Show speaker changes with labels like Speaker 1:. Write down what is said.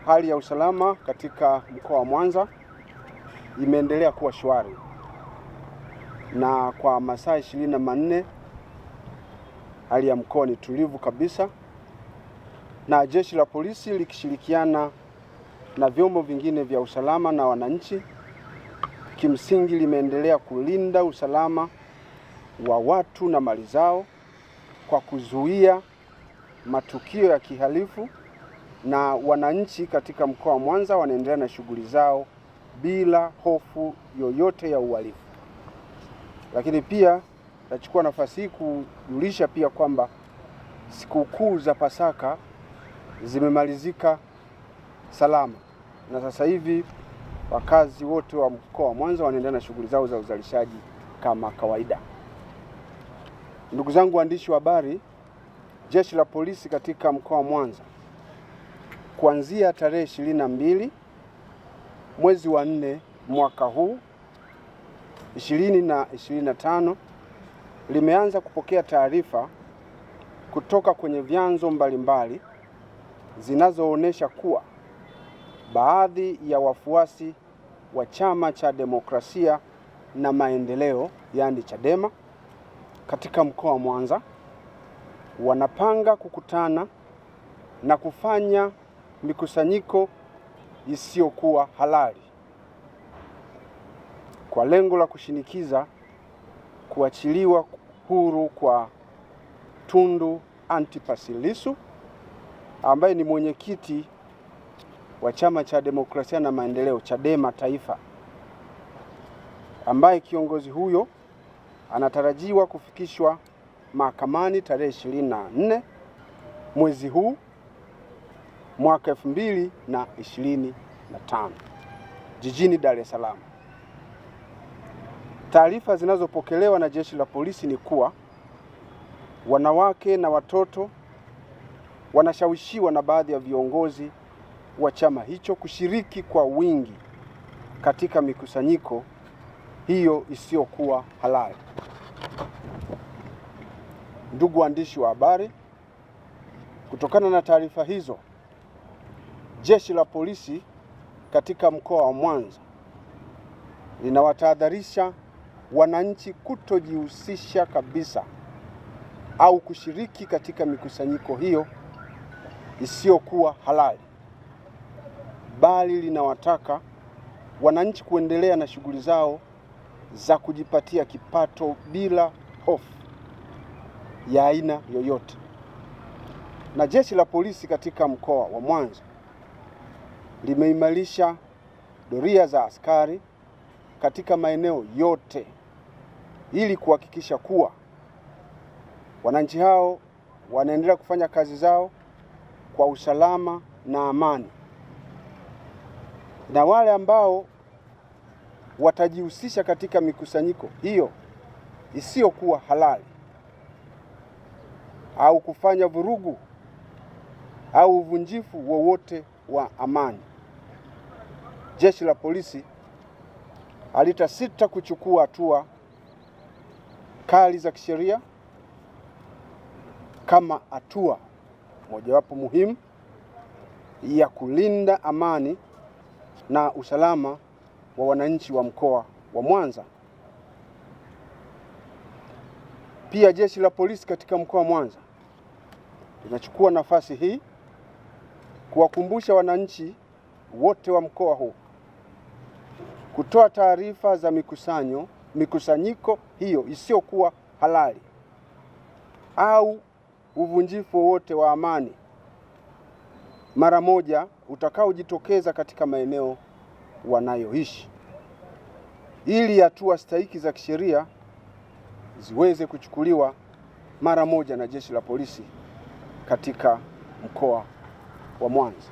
Speaker 1: Hali ya usalama katika mkoa wa Mwanza imeendelea kuwa shwari, na kwa masaa 24 hali ya mkoa ni tulivu kabisa, na jeshi la polisi likishirikiana na vyombo vingine vya usalama na wananchi kimsingi limeendelea kulinda usalama wa watu na mali zao kwa kuzuia matukio ya kihalifu, na wananchi katika mkoa wa Mwanza wanaendelea na shughuli zao bila hofu yoyote ya uhalifu. Lakini pia nachukua nafasi hii kujulisha pia kwamba sikukuu za Pasaka zimemalizika salama, na sasa hivi wakazi wote wa mkoa wa Mwanza wanaendelea na shughuli zao za uzalishaji kama kawaida. Ndugu zangu waandishi wa habari, jeshi la polisi katika mkoa wa Mwanza kuanzia tarehe 22 mwezi wa 4 mwaka huu 2025 limeanza kupokea taarifa kutoka kwenye vyanzo mbalimbali zinazoonesha kuwa baadhi ya wafuasi wa Chama cha Demokrasia na Maendeleo, yaani Chadema, katika mkoa wa Mwanza wanapanga kukutana na kufanya mikusanyiko isiyokuwa halali kwa lengo la kushinikiza kuachiliwa huru kwa Tundu Antipas Lissu ambaye ni mwenyekiti wa Chama cha Demokrasia na Maendeleo Chadema Taifa, ambaye kiongozi huyo anatarajiwa kufikishwa mahakamani tarehe 24 mwezi huu mwaka 2025 jijini Dar es Salaam. Taarifa zinazopokelewa na jeshi la polisi ni kuwa wanawake na watoto wanashawishiwa na baadhi ya viongozi wa chama hicho kushiriki kwa wingi katika mikusanyiko hiyo isiyokuwa halali. Ndugu waandishi wa habari, kutokana na taarifa hizo, jeshi la polisi katika mkoa wa Mwanza linawatahadharisha wananchi kutojihusisha kabisa au kushiriki katika mikusanyiko hiyo isiyokuwa halali, bali linawataka wananchi kuendelea na shughuli zao za kujipatia kipato bila hofu ya aina yoyote. Na jeshi la polisi katika mkoa wa Mwanza limeimarisha doria za askari katika maeneo yote ili kuhakikisha kuwa wananchi hao wanaendelea kufanya kazi zao kwa usalama na amani, na wale ambao watajihusisha katika mikusanyiko hiyo isiyokuwa halali au kufanya vurugu au uvunjifu wowote wa amani, jeshi la polisi halitasita kuchukua hatua kali za kisheria kama hatua mojawapo muhimu ya kulinda amani na usalama wa wananchi wa mkoa wa Mwanza. Pia jeshi la polisi katika mkoa wa Mwanza linachukua nafasi hii kuwakumbusha wananchi wote wa mkoa huu kutoa taarifa za mikusanyiko hiyo isiyokuwa halali au uvunjifu wowote wa amani mara moja utakaojitokeza katika maeneo wanayoishi, ili hatua stahiki za kisheria ziweze kuchukuliwa mara moja na jeshi la polisi katika mkoa wa Mwanza.